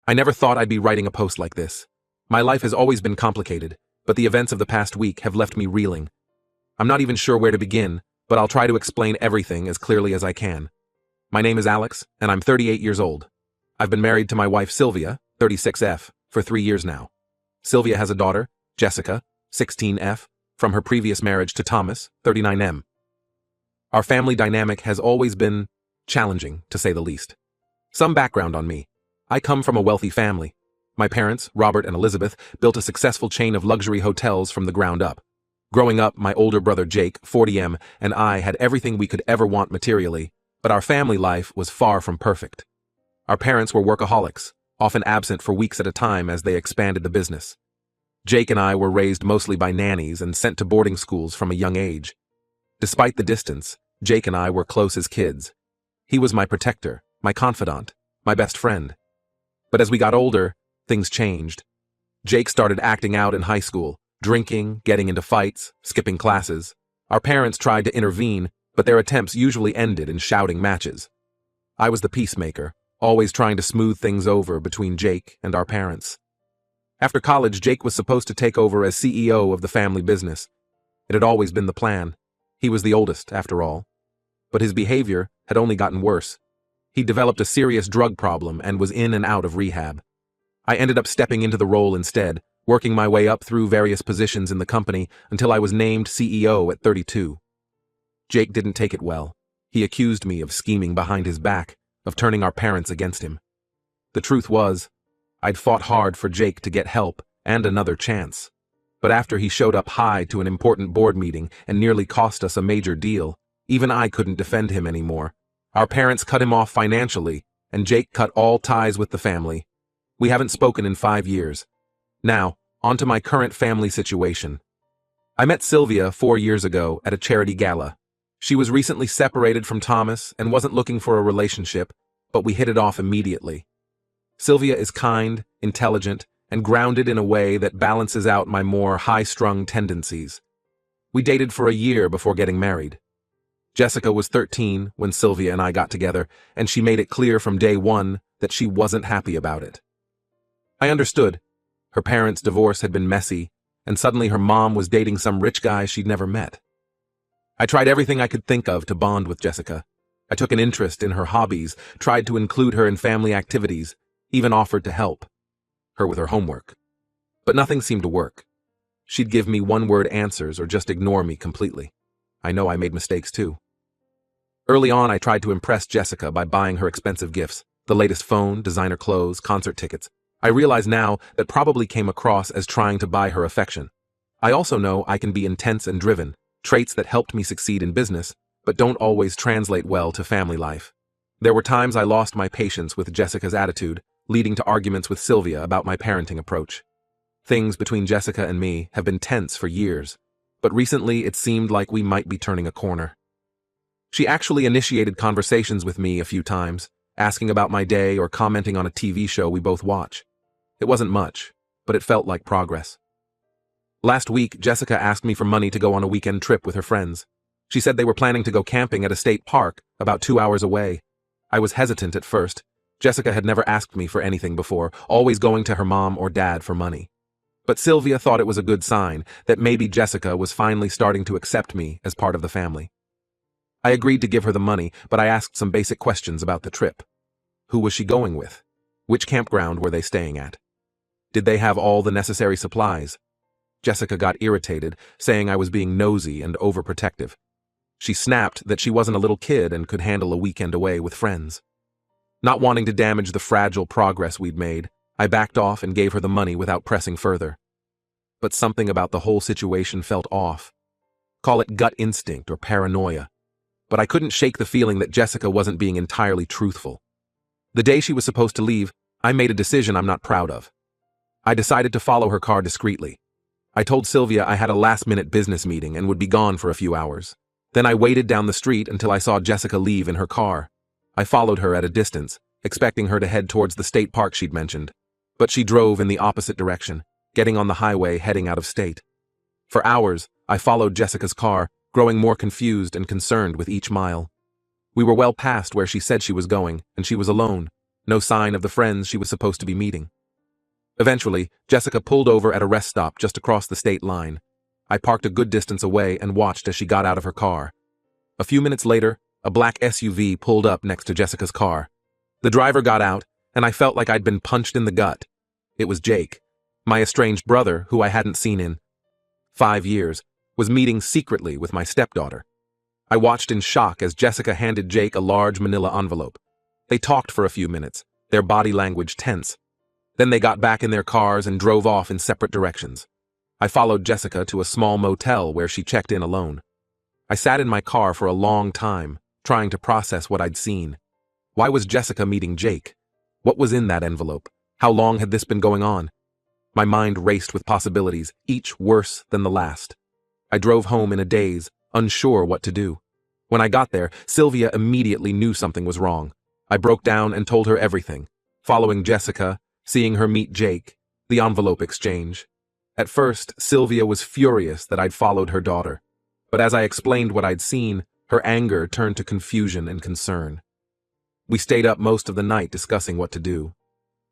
I never thought I'd be writing a post like this. My life has always been complicated, but the events of the past week have left me reeling. I'm not even sure where to begin, but I'll try to explain everything as clearly as I can. My name is Alex, and I'm 38 years old. I've been married to my wife Sylvia, 36F, for 3 years now. Sylvia has a daughter, Jessica, 16F, from her previous marriage to Thomas, 39M. Our family dynamic has always been challenging, to say the least. Some background on me. I come from a wealthy family. My parents, Robert and Elizabeth, built a successful chain of luxury hotels from the ground up. Growing up, my older brother Jake, 40M, and I had everything we could ever want materially, but our family life was far from perfect. Our parents were workaholics, often absent for weeks at a time as they expanded the business. Jake and I were raised mostly by nannies and sent to boarding schools from a young age. Despite the distance, Jake and I were close as kids. He was my protector, my confidant, my best friend. But as we got older, things changed. Jake started acting out in high school, drinking, getting into fights, skipping classes. Our parents tried to intervene, but their attempts usually ended in shouting matches. I was the peacemaker, always trying to smooth things over between Jake and our parents. After college, Jake was supposed to take over as CEO of the family business. It had always been the plan. He was the oldest, after all. But his behavior had only gotten worse. He developed a serious drug problem and was in and out of rehab. I ended up stepping into the role instead, working my way up through various positions in the company until I was named CEO at 32. Jake didn't take it well. He accused me of scheming behind his back, of turning our parents against him. The truth was, I'd fought hard for Jake to get help and another chance. But after he showed up high to an important board meeting and nearly cost us a major deal, even I couldn't defend him anymore. Our parents cut him off financially, and Jake cut all ties with the family. We haven't spoken in 5 years. Now, on to my current family situation. I met Sylvia 4 years ago at a charity gala. She was recently separated from Thomas and wasn't looking for a relationship, but we hit it off immediately. Sylvia is kind, intelligent, and grounded in a way that balances out my more high-strung tendencies. We dated for a year before getting married. Jessica was 13 when Sylvia and I got together, and she made it clear from day one that she wasn't happy about it. I understood. Her parents' divorce had been messy, and suddenly her mom was dating some rich guy she'd never met. I tried everything I could think of to bond with Jessica. I took an interest in her hobbies, tried to include her in family activities, even offered to help her with her homework. But nothing seemed to work. She'd give me one-word answers or just ignore me completely. I know I made mistakes too. Early on, I tried to impress Jessica by buying her expensive gifts, the latest phone, designer clothes, concert tickets. I realize now that probably came across as trying to buy her affection. I also know I can be intense and driven, traits that helped me succeed in business, but don't always translate well to family life. There were times I lost my patience with Jessica's attitude, leading to arguments with Sylvia about my parenting approach. Things between Jessica and me have been tense for years, but recently it seemed like we might be turning a corner. She actually initiated conversations with me a few times, asking about my day or commenting on a TV show we both watch. It wasn't much, but it felt like progress. Last week, Jessica asked me for money to go on a weekend trip with her friends. She said they were planning to go camping at a state park about 2 hours away. I was hesitant at first. Jessica had never asked me for anything before, always going to her mom or dad for money. But Sylvia thought it was a good sign that maybe Jessica was finally starting to accept me as part of the family. I agreed to give her the money, but I asked some basic questions about the trip. Who was she going with? Which campground were they staying at? Did they have all the necessary supplies? Jessica got irritated, saying I was being nosy and overprotective. She snapped that she wasn't a little kid and could handle a weekend away with friends. Not wanting to damage the fragile progress we'd made, I backed off and gave her the money without pressing further. But something about the whole situation felt off. Call it gut instinct or paranoia. But I couldn't shake the feeling that Jessica wasn't being entirely truthful. The day she was supposed to leave, I made a decision I'm not proud of. I decided to follow her car discreetly. I told Sylvia I had a last-minute business meeting and would be gone for a few hours. Then I waited down the street until I saw Jessica leave in her car. I followed her at a distance, expecting her to head towards the state park she'd mentioned. But she drove in the opposite direction, getting on the highway heading out of state. For hours, I followed Jessica's car, growing more confused and concerned with each mile. We were well past where she said she was going, and she was alone. No sign of the friends she was supposed to be meeting. Eventually, Jessica pulled over at a rest stop just across the state line. I parked a good distance away and watched as she got out of her car. A few minutes later, a black SUV pulled up next to Jessica's car. The driver got out, and I felt like I'd been punched in the gut. It was Jake, my estranged brother who I hadn't seen in 5 years, was meeting secretly with my stepdaughter. I watched in shock as Jessica handed Jake a large manila envelope. They talked for a few minutes, their body language tense. Then they got back in their cars and drove off in separate directions. I followed Jessica to a small motel where she checked in alone. I sat in my car for a long time, trying to process what I'd seen. Why was Jessica meeting Jake? What was in that envelope? How long had this been going on? My mind raced with possibilities, each worse than the last. I drove home in a daze, unsure what to do. When I got there, Sylvia immediately knew something was wrong. I broke down and told her everything, following Jessica, seeing her meet Jake, the envelope exchange. At first, Sylvia was furious that I'd followed her daughter. But as I explained what I'd seen, her anger turned to confusion and concern. We stayed up most of the night discussing what to do.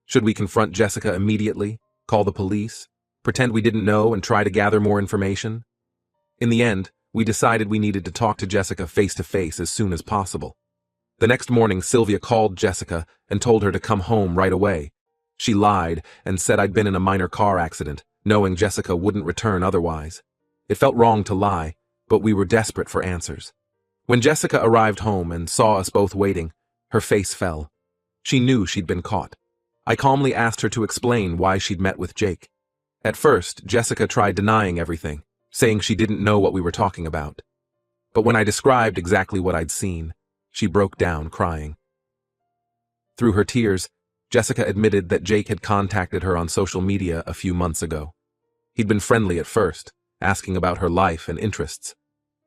Should we confront Jessica immediately, call the police, pretend we didn't know and try to gather more information? In the end, we decided we needed to talk to Jessica face to face as soon as possible. The next morning, Sylvia called Jessica and told her to come home right away. She lied and said I'd been in a minor car accident, knowing Jessica wouldn't return otherwise. It felt wrong to lie, but we were desperate for answers. When Jessica arrived home and saw us both waiting, her face fell. She knew she'd been caught. I calmly asked her to explain why she'd met with Jake. At first, Jessica tried denying everything, saying she didn't know what we were talking about. But when I described exactly what I'd seen, she broke down crying. Through her tears, Jessica admitted that Jake had contacted her on social media a few months ago. He'd been friendly at first, asking about her life and interests.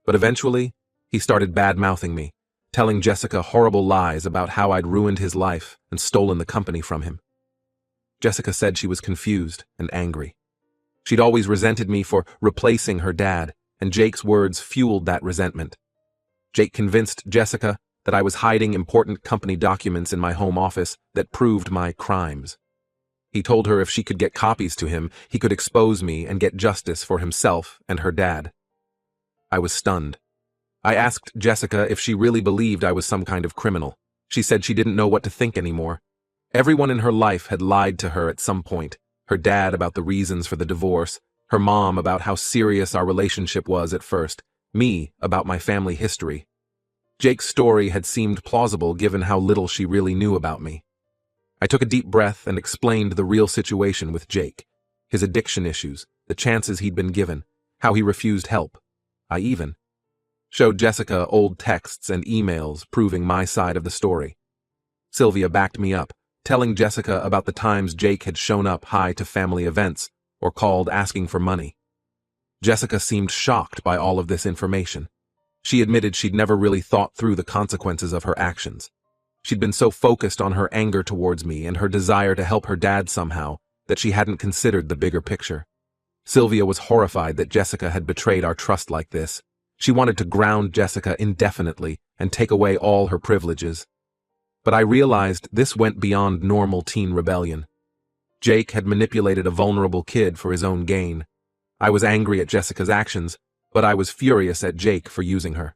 But eventually, he started bad-mouthing me, telling Jessica horrible lies about how I'd ruined his life and stolen the company from him. Jessica said she was confused and angry. She'd always resented me for replacing her dad, and Jake's words fueled that resentment. Jake convinced Jessica that I was hiding important company documents in my home office that proved my crimes. He told her if she could get copies to him, he could expose me and get justice for himself and her dad. I was stunned. I asked Jessica if she really believed I was some kind of criminal. She said she didn't know what to think anymore. Everyone in her life had lied to her at some point. Her dad about the reasons for the divorce, her mom about how serious our relationship was at first, me about my family history. Jake's story had seemed plausible given how little she really knew about me. I took a deep breath and explained the real situation with Jake, his addiction issues, the chances he'd been given, how he refused help. I even showed Jessica old texts and emails proving my side of the story. Sylvia backed me up, telling Jessica about the times Jake had shown up high to family events or called asking for money. Jessica seemed shocked by all of this information. She admitted she'd never really thought through the consequences of her actions. She'd been so focused on her anger towards me and her desire to help her dad somehow that she hadn't considered the bigger picture. Sylvia was horrified that Jessica had betrayed our trust like this. She wanted to ground Jessica indefinitely and take away all her privileges. But I realized this went beyond normal teen rebellion. Jake had manipulated a vulnerable kid for his own gain. I was angry at Jessica's actions, but I was furious at Jake for using her.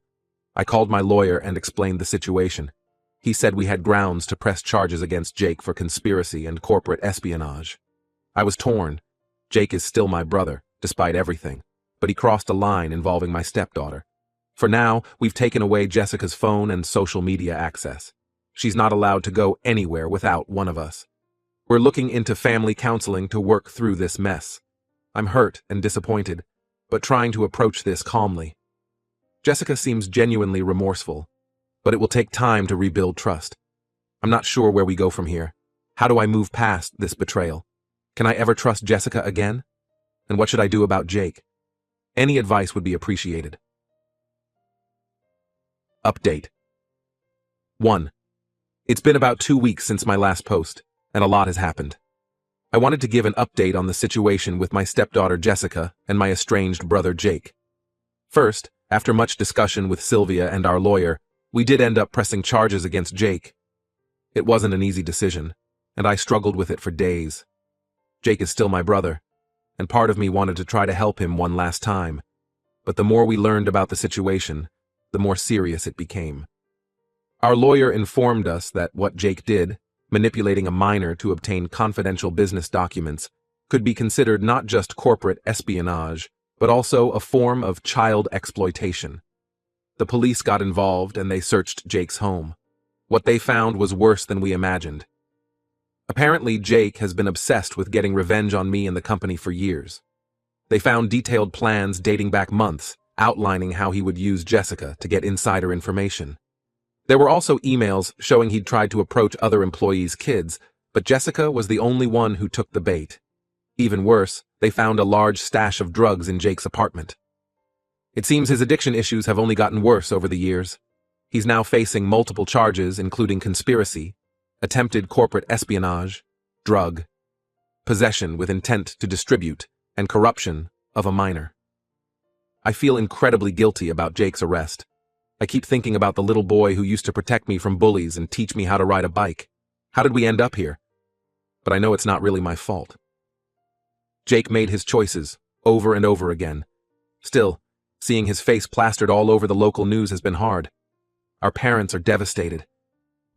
I called my lawyer and explained the situation. He said we had grounds to press charges against Jake for conspiracy and corporate espionage. I was torn. Jake is still my brother, despite everything, but he crossed a line involving my stepdaughter. For now, we've taken away Jessica's phone and social media access. She's not allowed to go anywhere without one of us. We're looking into family counseling to work through this mess. I'm hurt and disappointed, but trying to approach this calmly. Jessica seems genuinely remorseful, but it will take time to rebuild trust. I'm not sure where we go from here. How do I move past this betrayal? Can I ever trust Jessica again? And what should I do about Jake? Any advice would be appreciated. Update 1. It's been about 2 weeks since my last post, and a lot has happened. I wanted to give an update on the situation with my stepdaughter Jessica and my estranged brother Jake. First, after much discussion with Sylvia and our lawyer, we did end up pressing charges against Jake. It wasn't an easy decision, and I struggled with it for days. Jake is still my brother, and part of me wanted to try to help him one last time. But the more we learned about the situation, the more serious it became. Our lawyer informed us that what Jake did, manipulating a minor to obtain confidential business documents, could be considered not just corporate espionage, but also a form of child exploitation. The police got involved and they searched Jake's home. What they found was worse than we imagined. Apparently, Jake has been obsessed with getting revenge on me and the company for years. They found detailed plans dating back months, outlining how he would use Jessica to get insider information. There were also emails showing he'd tried to approach other employees' kids, but Jessica was the only one who took the bait. Even worse, they found a large stash of drugs in Jake's apartment. It seems his addiction issues have only gotten worse over the years. He's now facing multiple charges, including conspiracy, attempted corporate espionage, drug, possession with intent to distribute, and corruption of a minor. I feel incredibly guilty about Jake's arrest. I keep thinking about the little boy who used to protect me from bullies and teach me how to ride a bike. How did we end up here? But I know it's not really my fault. Jake made his choices, over and over again. Still, seeing his face plastered all over the local news has been hard. Our parents are devastated.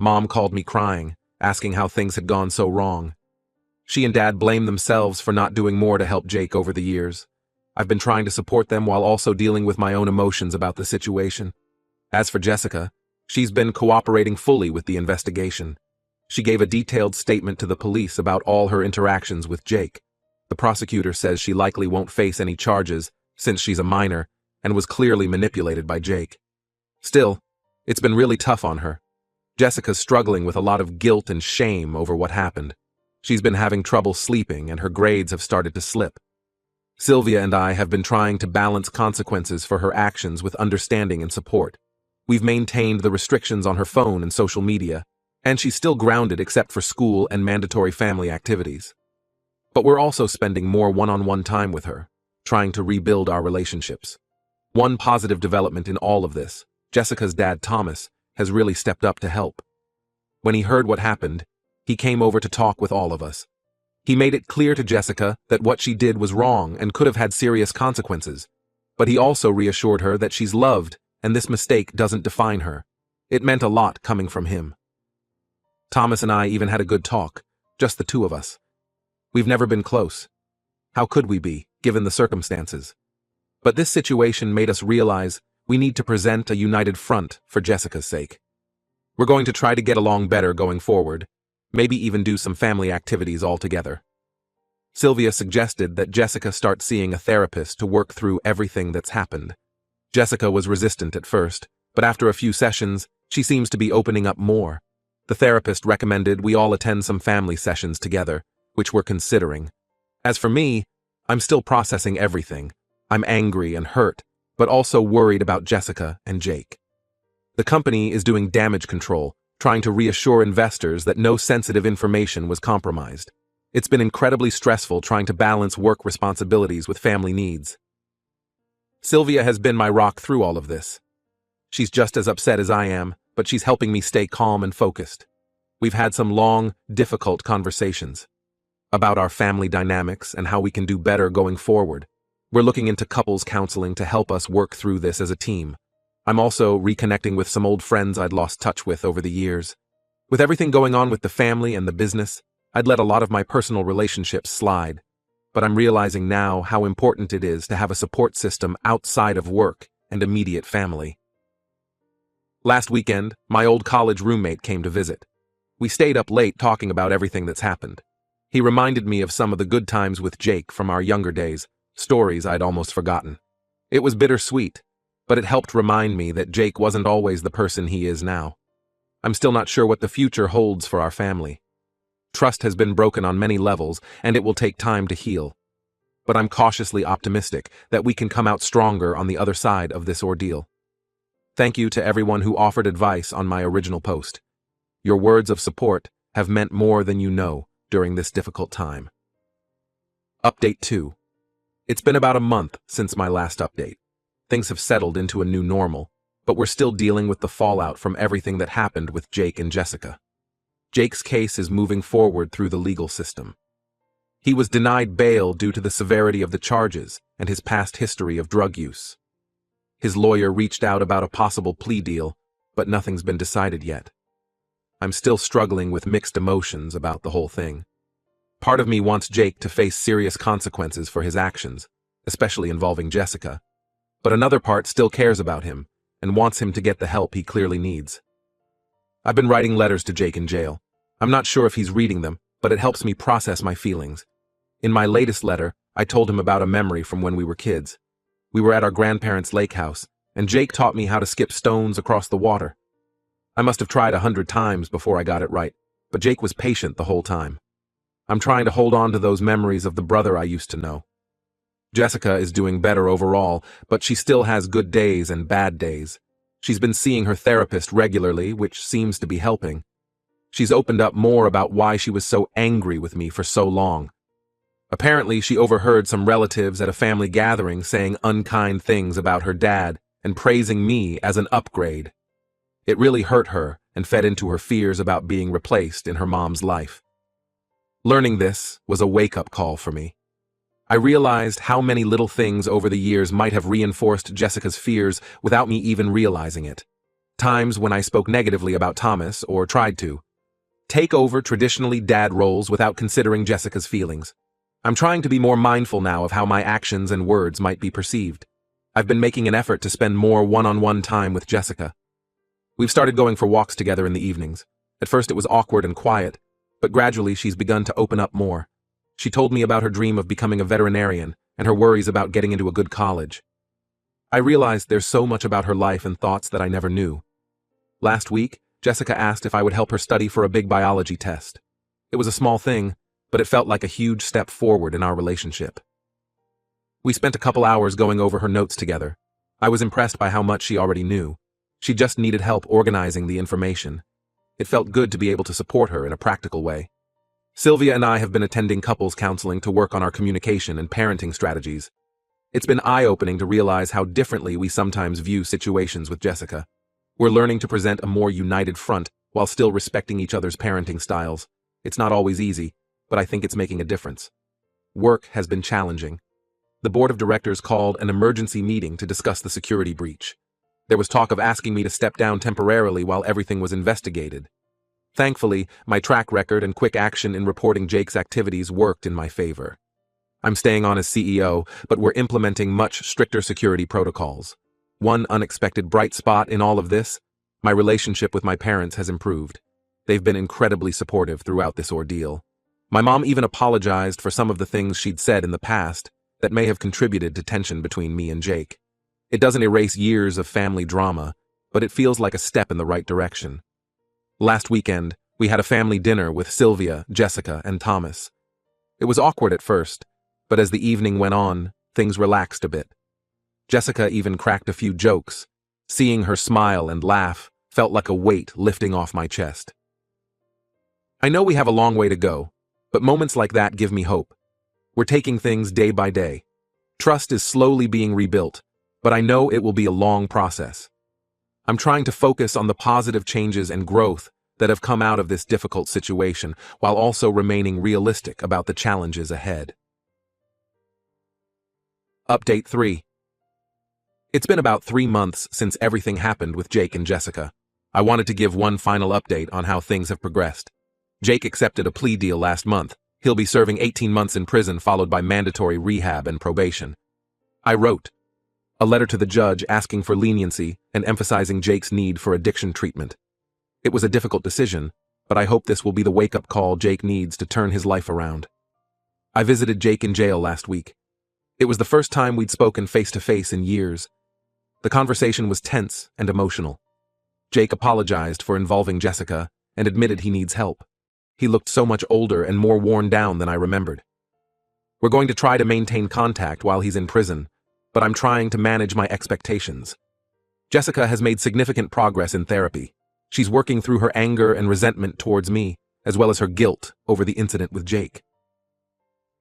Mom called me crying, asking how things had gone so wrong. She and Dad blame themselves for not doing more to help Jake over the years. I've been trying to support them while also dealing with my own emotions about the situation. As for Jessica, she's been cooperating fully with the investigation. She gave a detailed statement to the police about all her interactions with Jake. The prosecutor says she likely won't face any charges since she's a minor and was clearly manipulated by Jake. Still, it's been really tough on her. Jessica's struggling with a lot of guilt and shame over what happened. She's been having trouble sleeping and her grades have started to slip. Sylvia and I have been trying to balance consequences for her actions with understanding and support. We've maintained the restrictions on her phone and social media, and she's still grounded except for school and mandatory family activities. But we're also spending more one-on-one time with her, trying to rebuild our relationships. One positive development in all of this, Jessica's dad, Thomas, has really stepped up to help. When he heard what happened, he came over to talk with all of us. He made it clear to Jessica that what she did was wrong and could have had serious consequences, but he also reassured her that she's loved and this mistake doesn't define her. It meant a lot coming from him. Thomas and I even had a good talk, just the two of us. We've never been close. How could we be, given the circumstances? But this situation made us realize we need to present a united front for Jessica's sake. We're going to try to get along better going forward, maybe even do some family activities all together. Sylvia suggested that Jessica start seeing a therapist to work through everything that's happened. Jessica was resistant at first, but after a few sessions, she seems to be opening up more. The therapist recommended we all attend some family sessions together, which we're considering. As for me, I'm still processing everything. I'm angry and hurt, but also worried about Jessica and Jake. The company is doing damage control, trying to reassure investors that no sensitive information was compromised. It's been incredibly stressful trying to balance work responsibilities with family needs. Sylvia has been my rock through all of this. She's just as upset as I am, but she's helping me stay calm and focused. We've had some long, difficult conversations about our family dynamics and how we can do better going forward. We're looking into couples counseling to help us work through this as a team. I'm also reconnecting with some old friends I'd lost touch with over the years. With everything going on with the family and the business, I'd let a lot of my personal relationships slide. But I'm realizing now how important it is to have a support system outside of work and immediate family. Last weekend, my old college roommate came to visit. We stayed up late talking about everything that's happened. He reminded me of some of the good times with Jake from our younger days, stories I'd almost forgotten. It was bittersweet, but it helped remind me that Jake wasn't always the person he is now. I'm still not sure what the future holds for our family. Trust has been broken on many levels, and it will take time to heal. But I'm cautiously optimistic that we can come out stronger on the other side of this ordeal. Thank you to everyone who offered advice on my original post. Your words of support have meant more than you know during this difficult time. Update 2. It's been about a month since my last update. Things have settled into a new normal, but we're still dealing with the fallout from everything that happened with Jake and Jessica. Jake's case is moving forward through the legal system. He was denied bail due to the severity of the charges and his past history of drug use. His lawyer reached out about a possible plea deal, but nothing's been decided yet. I'm still struggling with mixed emotions about the whole thing. Part of me wants Jake to face serious consequences for his actions, especially involving Jessica, but another part still cares about him and wants him to get the help he clearly needs. I've been writing letters to Jake in jail. I'm not sure if he's reading them, but it helps me process my feelings. In my latest letter, I told him about a memory from when we were kids. We were at our grandparents' lake house, and Jake taught me how to skip stones across the water. I must have tried 100 times before I got it right, but Jake was patient the whole time. I'm trying to hold on to those memories of the brother I used to know. Jessica is doing better overall, but she still has good days and bad days. She's been seeing her therapist regularly, which seems to be helping. She's opened up more about why she was so angry with me for so long. Apparently, she overheard some relatives at a family gathering saying unkind things about her dad and praising me as an upgrade. It really hurt her and fed into her fears about being replaced in her mom's life. Learning this was a wake-up call for me. I realized how many little things over the years might have reinforced Jessica's fears without me even realizing it. Times when I spoke negatively about Thomas, or tried to. Take over traditionally dad roles without considering Jessica's feelings. I'm trying to be more mindful now of how my actions and words might be perceived. I've been making an effort to spend more one-on-one time with Jessica. We've started going for walks together in the evenings. At first it was awkward and quiet, but gradually she's begun to open up more. She told me about her dream of becoming a veterinarian and her worries about getting into a good college. I realized there's so much about her life and thoughts that I never knew. Last week, Jessica asked if I would help her study for a big biology test. It was a small thing, but it felt like a huge step forward in our relationship. We spent a couple hours going over her notes together. I was impressed by how much she already knew. She just needed help organizing the information. It felt good to be able to support her in a practical way. Sylvia and I have been attending couples counseling to work on our communication and parenting strategies. It's been eye-opening to realize how differently we sometimes view situations with Jessica. We're learning to present a more united front while still respecting each other's parenting styles. It's not always easy, but I think it's making a difference. Work has been challenging. The board of directors called an emergency meeting to discuss the security breach. There was talk of asking me to step down temporarily while everything was investigated. Thankfully, my track record and quick action in reporting Jake's activities worked in my favor. I'm staying on as CEO, but we're implementing much stricter security protocols. One unexpected bright spot in all of this, my relationship with my parents has improved. They've been incredibly supportive throughout this ordeal. My mom even apologized for some of the things she'd said in the past that may have contributed to tension between me and Jake. It doesn't erase years of family drama, but it feels like a step in the right direction. Last weekend, we had a family dinner with Sylvia, Jessica, and Thomas. It was awkward at first, but as the evening went on, things relaxed a bit. Jessica even cracked a few jokes. Seeing her smile and laugh felt like a weight lifting off my chest. I know we have a long way to go, but moments like that give me hope. We're taking things day by day. Trust is slowly being rebuilt, but I know it will be a long process. I'm trying to focus on the positive changes and growth that have come out of this difficult situation, while also remaining realistic about the challenges ahead. Update 3. It's been about 3 months since everything happened with Jake and Jessica. I wanted to give one final update on how things have progressed. Jake accepted a plea deal last month. He'll be serving 18 months in prison, followed by mandatory rehab and probation. I wrote a letter to the judge asking for leniency and emphasizing Jake's need for addiction treatment. It was a difficult decision, but I hope this will be the wake-up call Jake needs to turn his life around. I visited Jake in jail last week. It was the first time we'd spoken face-to-face in years. The conversation was tense and emotional. Jake apologized for involving Jessica and admitted he needs help. He looked so much older and more worn down than I remembered. We're going to try to maintain contact while he's in prison, but I'm trying to manage my expectations. Jessica has made significant progress in therapy. She's working through her anger and resentment towards me, as well as her guilt over the incident with Jake.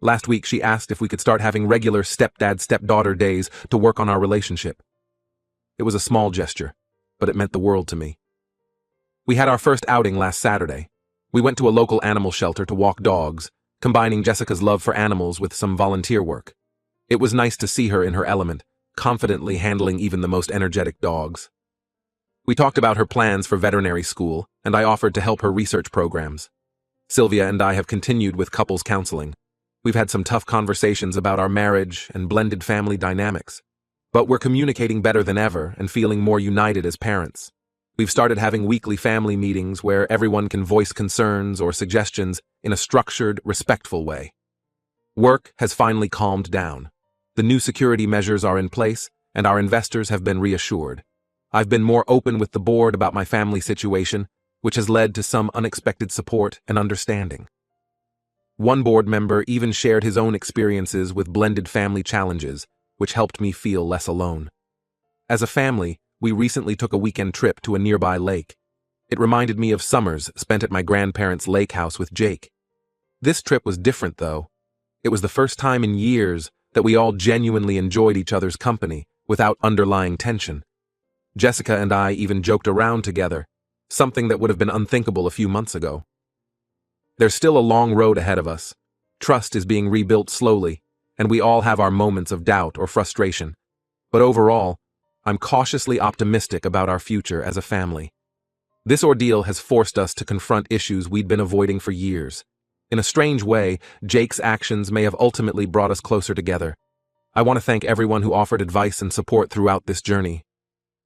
Last week, she asked if we could start having regular stepdad-stepdaughter days to work on our relationship. It was a small gesture, but it meant the world to me. We had our first outing last Saturday. We went to a local animal shelter to walk dogs, combining Jessica's love for animals with some volunteer work. It was nice to see her in her element, confidently handling even the most energetic dogs. We talked about her plans for veterinary school, and I offered to help her research programs. Sylvia and I have continued with couples counseling. We've had some tough conversations about our marriage and blended family dynamics. But we're communicating better than ever and feeling more united as parents. We've started having weekly family meetings where everyone can voice concerns or suggestions in a structured, respectful way. Work has finally calmed down. The new security measures are in place, and our investors have been reassured. I've been more open with the board about my family situation, which has led to some unexpected support and understanding. One board member even shared his own experiences with blended family challenges, which helped me feel less alone. As a family, we recently took a weekend trip to a nearby lake. It reminded me of summers spent at my grandparents' lake house with Jake. This trip was different, though. It was the first time in years that we all genuinely enjoyed each other's company without underlying tension. Jessica and I even joked around together, something that would have been unthinkable a few months ago. There's still a long road ahead of us. Trust is being rebuilt slowly, and we all have our moments of doubt or frustration. But overall, I'm cautiously optimistic about our future as a family. This ordeal has forced us to confront issues we'd been avoiding for years. In a strange way, Jake's actions may have ultimately brought us closer together. I want to thank everyone who offered advice and support throughout this journey.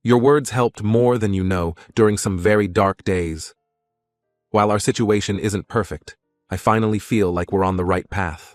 Your words helped more than you know during some very dark days. While our situation isn't perfect, I finally feel like we're on the right path.